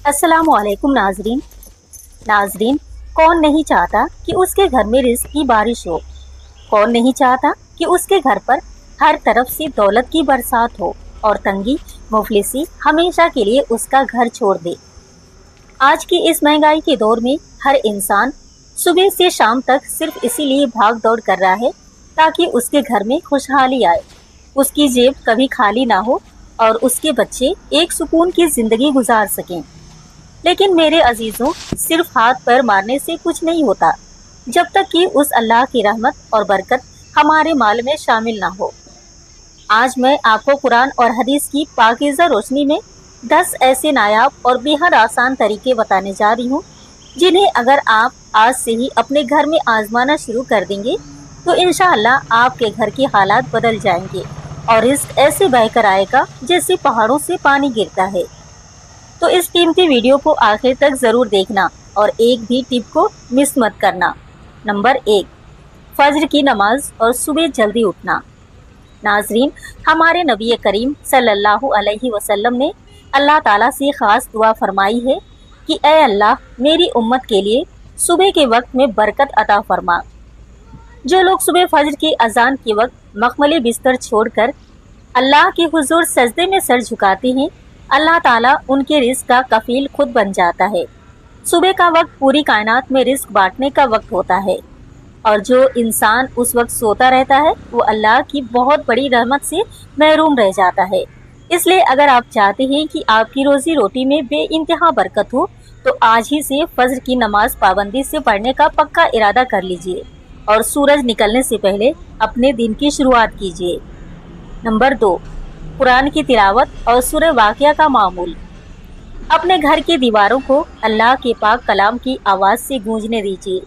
अस्सलाम वालेकुम नाजरीन। नाजरीन, कौन नहीं चाहता कि उसके घर में रिज़्क की बारिश हो। कौन नहीं चाहता कि उसके घर पर हर तरफ से दौलत की बरसात हो और तंगी मुफलिसी हमेशा के लिए उसका घर छोड़ दे। आज की इस महंगाई के दौर में हर इंसान सुबह से शाम तक सिर्फ इसीलिए भाग दौड़ कर रहा है ताकि उसके घर में खुशहाली आए, उसकी जेब कभी खाली ना हो और उसके बच्चे एक सुकून की जिंदगी गुजार सकें। लेकिन मेरे अजीजों, सिर्फ हाथ पैर मारने से कुछ नहीं होता जब तक कि उस अल्लाह की रहमत और बरकत हमारे माल में शामिल ना हो। आज मैं आपको कुरान और हदीस की पाकीज़ा रोशनी में 10 ऐसे नायाब और बेहद आसान तरीके बताने जा रही हूँ, जिन्हें अगर आप आज से ही अपने घर में आजमाना शुरू कर देंगे तो इंशाअल्लाह आपके घर के हालात बदल जाएंगे और रिज़्क ऐसे बहकर आएगा जैसे पहाड़ों से पानी गिरता है। तो इस कीमती वीडियो को आखिर तक ज़रूर देखना और एक भी टिप को मिस मत करना। नंबर 1, फज्र की नमाज और सुबह जल्दी उठना। नाजरीन, हमारे नबी करीम सल्लल्लाहु अलैहि वसल्लम ने अल्लाह ताला से ख़ास दुआ फरमाई है कि ऐ अल्लाह, मेरी उम्मत के लिए सुबह के वक्त में बरकत अता फरमा। जो लोग सुबह फज्र की अजान के वक्त मखमली बिस्तर छोड़कर अल्लाह के हुजूर सजदे में सर झुकाते हैं, अल्लाह ताला उनके रिज़्क का कफील खुद बन जाता है। सुबह का वक्त पूरी कायनात में रिज़्क बांटने का वक्त होता है और जो इंसान उस वक्त सोता रहता है वो अल्लाह की बहुत बड़ी रहमत से महरूम रह जाता है। इसलिए अगर आप चाहते हैं कि आपकी रोजी रोटी में बेइंतहा बरकत हो तो आज ही से फज्र की नमाज पाबंदी से पढ़ने का पक्का इरादा कर लीजिए और सूरज निकलने से पहले अपने दिन की शुरुआत कीजिए। नंबर 2, कुरान की तिलावत और सूरह वाक़िया का मामूल। अपने घर की दीवारों को अल्लाह के पाक कलाम की आवाज़ से गूंजने दीजिए,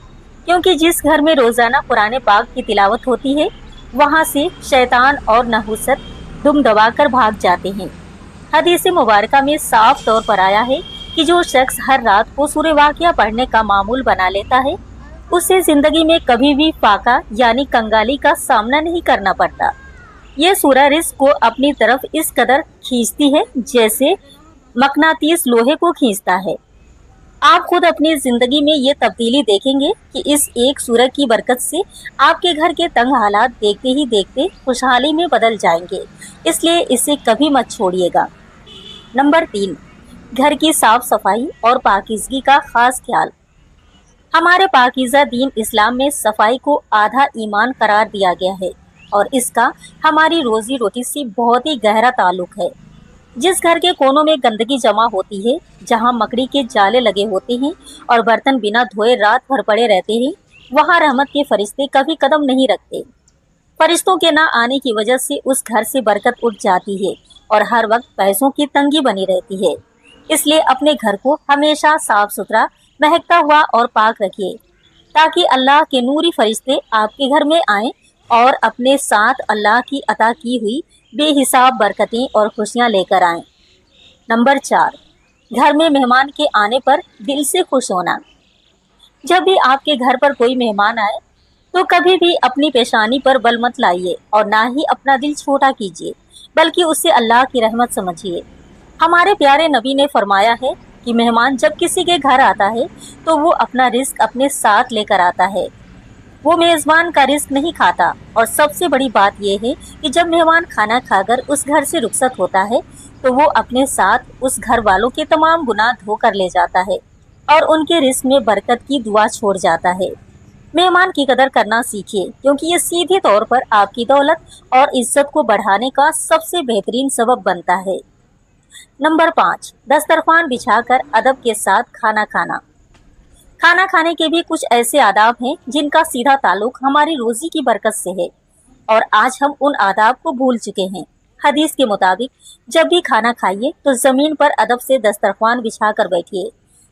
क्योंकि जिस घर में रोज़ाना कुरान पाक की तिलावत होती है वहाँ से शैतान और नहुसत दुम दबाकर भाग जाते हैं। हदीस मुबारका में साफ तौर पर आया है कि जो शख्स हर रात को सूरह वाक़िया पढ़ने का मामूल बना लेता है उसे जिंदगी में कभी भी फाका यानी कंगाली का सामना नहीं करना पड़ता। ये सूरह रिज़्क को अपनी तरफ इस कदर खींचती है जैसे मकनातीस लोहे को खींचता है। आप खुद अपनी जिंदगी में ये तब्दीली देखेंगे कि इस एक सूरह की बरकत से आपके घर के तंग हालात देखते ही देखते खुशहाली में बदल जाएंगे। इसलिए इसे कभी मत छोड़िएगा। नंबर 3, घर की साफ सफाई और पाकीज़गी का खास ख्याल। हमारे पाकीज़ा दीन इस्लाम में सफाई को आधा ईमान करार दिया गया है और इसका हमारी रोजी रोटी से बहुत ही गहरा ताल्लुक है। जिस घर के कोनों में गंदगी जमा होती है, जहां मकड़ी के जाले लगे होते हैं और बर्तन बिना धोए रात भर पड़े रहते हैं, वहां रहमत के फरिश्ते कभी कदम नहीं रखते। फरिश्तों के ना आने की वजह से उस घर से बरकत उठ जाती है और हर वक्त पैसों की तंगी बनी रहती है। इसलिए अपने घर को हमेशा साफ सुथरा, महकता हुआ और पाक रखिए ताकि अल्लाह के नूरी फरिश्ते आपके घर में आएं और अपने साथ अल्लाह की अता की हुई बेहिसाब बरकतें और खुशियां लेकर आएं। नंबर 4, घर में मेहमान के आने पर दिल से खुश होना। जब भी आपके घर पर कोई मेहमान आए तो कभी भी अपनी पेशानी पर बल मत लाइए और ना ही अपना दिल छोटा कीजिए, बल्कि उसे अल्लाह की रहमत समझिए। हमारे प्यारे नबी ने फरमाया है कि मेहमान जब किसी के घर आता है तो वो अपना रिज़्क अपने साथ लेकर आता है, वो मेज़बान का रिज़्क नहीं खाता। और सबसे बड़ी बात यह है कि जब मेहमान खाना खाकर उस घर से रुखसत होता है तो वो अपने साथ उस घर वालों के तमाम गुनाह धो कर ले जाता है और उनके रिज़्क में बरकत की दुआ छोड़ जाता है। मेहमान की कदर करना सीखिए, क्योंकि ये सीधे तौर पर आपकी दौलत और इज्जत को बढ़ाने का सबसे बेहतरीन सबब बनता है। नंबर 5, दस्तरखान बिछाकर अदब के साथ खाना खाना। खाना खाने के भी कुछ ऐसे आदाब हैं जिनका सीधा ताल्लुक हमारी रोजी की बरकत से है और आज हम उन आदाब को भूल चुके हैं। हदीस के मुताबिक जब भी खाना खाइए तो जमीन पर अदब से दस्तरखान बिछा कर बैठिए।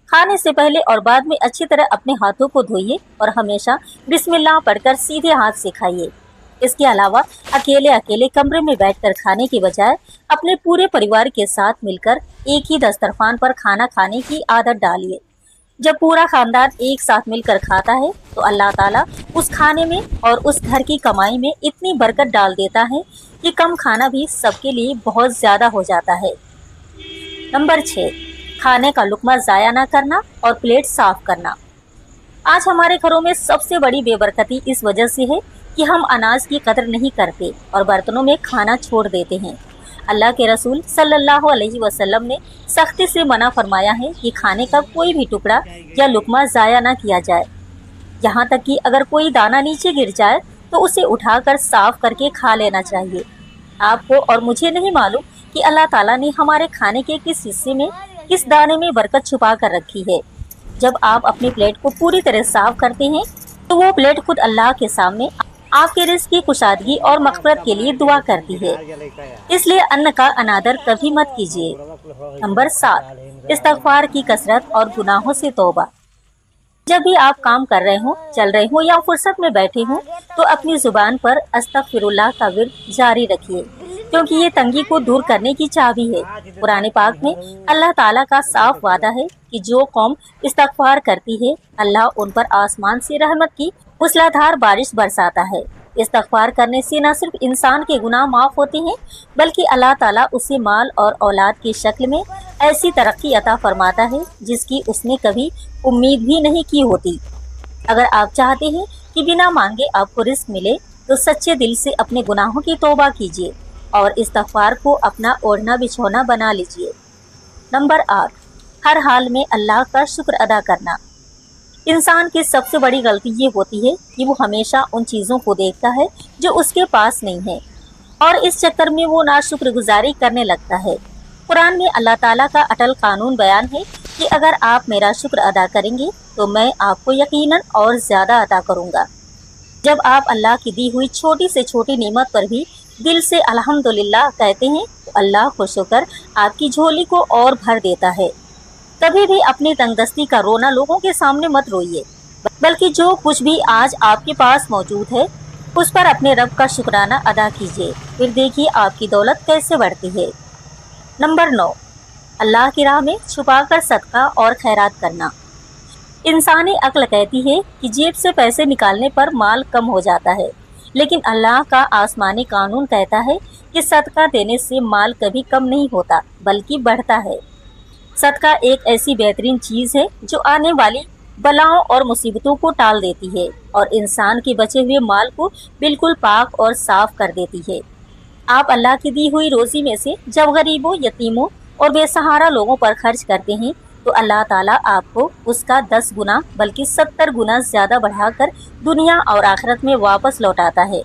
खाने से पहले और बाद में अच्छी तरह अपने हाथों को धोइए और हमेशा बिस्मिल्लाह पढ़कर सीधे हाथ से खाइए। इसके अलावा अकेले अकेले कमरे में बैठकर खाने के बजाय अपने पूरे परिवार के साथ मिलकर एक ही दस्तरखान पर खाना खाने की आदत डालिए। जब पूरा खानदान एक साथ मिलकर खाता है तो अल्लाह ताला उस खाने में और उस घर की कमाई में इतनी बरकत डाल देता है कि कम खाना भी सबके लिए बहुत ज़्यादा हो जाता है। नंबर 6, کھانے کا لقمہ ضائع نہ کرنا اور پلیٹ صاف کرنا۔ آج ہمارے گھروں میں سب سے بڑی بے برکتی اس وجہ سے ہے کہ ہم اناج کی قدر نہیں کرتے اور برتنوں میں کھانا چھوڑ دیتے ہیں۔ اللہ کے رسول صلی اللہ علیہ وسلم نے سختی سے منع فرمایا ہے کہ کھانے کا کوئی بھی ٹکڑا یا لقمہ ضائع نہ کیا جائے، یہاں تک کہ اگر کوئی دانہ نیچے گر جائے تو اسے اٹھا کر صاف کر کے کھا لینا چاہیے۔ آپ کو اور مجھے نہیں معلوم کہ اللہ تعالیٰ نے ہمارے کھانے کے کس حصے میں، کس دانے میں برکت چھپا کر رکھی ہے۔ جب آپ اپنی پلیٹ کو پوری طرح صاف کرتے ہیں تو وہ پلیٹ خود اللہ کے سامنے آپ کے رزق کی کشادگی اور مغفرت کے لیے دعا کرتی ہے، اس لیے ان کا انادر کبھی مت کیجیے۔ نمبر 7، استغفار کی کثرت اور گناہوں سے توبہ۔ جب بھی آپ کام کر رہے ہوں، چل رہے ہوں یا فرصت میں بیٹھے ہوں تو اپنی زبان پر استغفر اللہ کا ورد جاری رکھیے، کیونکہ یہ تنگی کو دور کرنے کی چابی ہے۔ قرآن پاک میں اللہ تعالیٰ کا صاف وعدہ ہے کہ جو قوم استغفار کرتی ہے اللہ ان پر آسمان سے رحمت کی موسلادھار بارش برساتا ہے۔ استغفار کرنے سے نہ صرف انسان کے گناہ معاف ہوتے ہیں بلکہ اللہ تعالیٰ اسے مال اور اولاد کی شکل میں ایسی ترقی عطا فرماتا ہے جس کی اس نے کبھی امید بھی نہیں کی ہوتی۔ اگر آپ چاہتے ہیں کہ بنا مانگے آپ کو رزق ملے تو سچے دل سے اپنے گناہوں کی توبہ کیجیے اور استغفار کو اپنا اوڑھنا بچھونا بنا لیجیے۔ نمبر 8، ہر حال میں اللہ کا شکر ادا کرنا۔ انسان کی سب سے بڑی غلطی یہ ہوتی ہے کہ وہ ہمیشہ ان چیزوں کو دیکھتا ہے جو اس کے پاس نہیں ہے اور اس چکر میں وہ ناشکر گزاری کرنے لگتا ہے۔ قرآن میں اللہ تعالیٰ کا اٹل قانون بیان ہے کہ اگر آپ میرا شکر ادا کریں گے تو میں آپ کو یقیناً اور زیادہ عطا کروں گا۔ جب آپ اللہ کی دی ہوئی چھوٹی سے چھوٹی نعمت پر بھی دل سے الحمدللہ کہتے ہیں تو اللہ کو شکر آپ کی جھولی کو اور بھر دیتا ہے۔ کبھی بھی اپنی تنگ دستی کا رونا لوگوں کے سامنے مت روئیے، بلکہ جو کچھ بھی آج آپ کے پاس موجود ہے اس پر اپنے رب کا شکرانہ ادا کیجیے، پھر دیکھیے آپ کی دولت کیسے بڑھتی ہے۔ نمبر 9، اللہ کی راہ میں چھپا کر صدقہ اور خیرات کرنا۔ انسانی عقل کہتی ہے کہ جیب سے پیسے نکالنے پر مال کم ہو جاتا ہے، لیکن اللہ کا آسمانی قانون کہتا ہے کہ صدقہ دینے سے مال کبھی کم نہیں ہوتا بلکہ بڑھتا ہے۔ صدقہ ایک ایسی بہترین چیز ہے جو آنے والی بلاؤں اور مصیبتوں کو ٹال دیتی ہے اور انسان کے بچے ہوئے مال کو بالکل پاک اور صاف کر دیتی ہے۔ آپ اللہ کی دی ہوئی روزی میں سے جب غریبوں، یتیموں اور بے سہارا لوگوں پر خرچ کرتے ہیں تو اللہ تعالیٰ آپ کو اس کا 10 گنا بلکہ 70 گنا زیادہ بڑھا کر دنیا اور آخرت میں واپس لوٹاتا ہے۔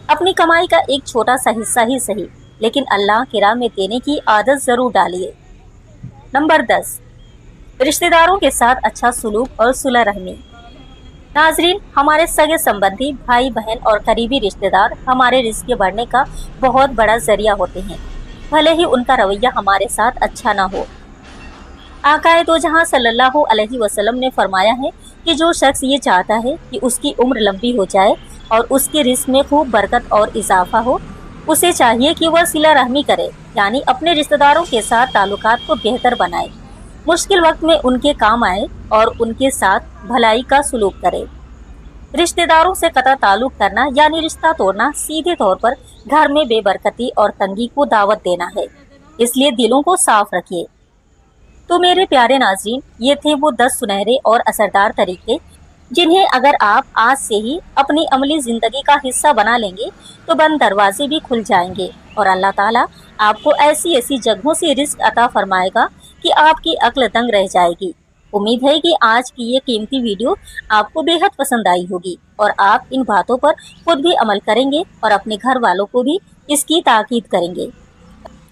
اپنی کمائی کا ایک چھوٹا سا حصہ ہی صحیح، لیکن اللہ کی راہ میں دینے کی عادت ضرور ڈالیے۔ نمبر 10، رشتہ داروں کے ساتھ اچھا سلوک اور صلہ رحمی۔ ناظرین، ہمارے سگے سمبندھی، بھائی بہن اور قریبی رشتہ دار ہمارے رزق کے بڑھنے کا بہت بڑا ذریعہ ہوتے ہیں، بھلے ہی ان کا رویہ ہمارے ساتھ اچھا نہ ہو۔ آقائے دو جہاں صلی اللہ علیہ وسلم نے فرمایا ہے کہ جو شخص یہ چاہتا ہے کہ اس کی عمر لمبی ہو جائے اور اس کے رزق میں خوب برکت اور اضافہ ہو، اسے چاہیے کہ وہ صلہ رحمی کرے، یعنی اپنے رشتہ داروں کے ساتھ تعلقات کو بہتر بنائے، مشکل وقت میں ان کے کام آئے اور ان کے ساتھ بھلائی کا سلوک کرے۔ رشتہ داروں سے قطع تعلق کرنا یعنی رشتہ توڑنا سیدھے طور پر گھر میں بے برکتی اور تنگی کو دعوت دینا ہے، اس لیے دلوں کو صاف رکھیے۔ تو میرے پیارے ناظرین، یہ تھے وہ 10 سنہرے اور اثردار طریقے جنہیں اگر آپ آج سے ہی اپنی عملی زندگی کا حصہ بنا لیں گے تو بند دروازے بھی کھل جائیں گے اور اللہ تعالیٰ آپ کو ایسی ایسی جگہوں سے رزق عطا فرمائے گا کہ آپ کی عقل دنگ رہ جائے گی۔ امید ہے کہ آج کی یہ قیمتی ویڈیو آپ کو بے حد پسند آئی ہوگی اور آپ ان باتوں پر خود بھی عمل کریں گے اور اپنے گھر والوں کو بھی اس کی تاکید کریں گے۔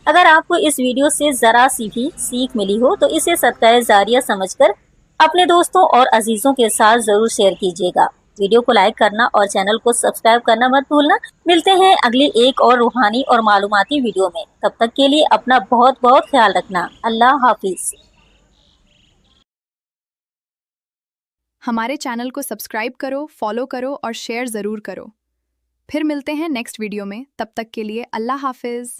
اگر آپ کو اس ویڈیو سے ذرا سی بھی سیکھ ملی ہو تو اسے صدقہ جاریہ سمجھ کر اپنے دوستوں اور عزیزوں کے ساتھ ضرور شیئر کیجیے گا۔ ویڈیو کو لائک کرنا اور چینل کو سبسکرائب کرنا مت بھولنا۔ ملتے ہیں اگلی ایک اور روحانی اور معلوماتی ویڈیو میں، تب تک کے لیے اپنا بہت بہت خیال رکھنا۔ اللہ حافظ۔ ہمارے چینل کو سبسکرائب کرو، فالو کرو اور شیئر ضرور کرو۔ پھر ملتے ہیں نیکسٹ ویڈیو میں، تب تک کے لیے اللہ حافظ۔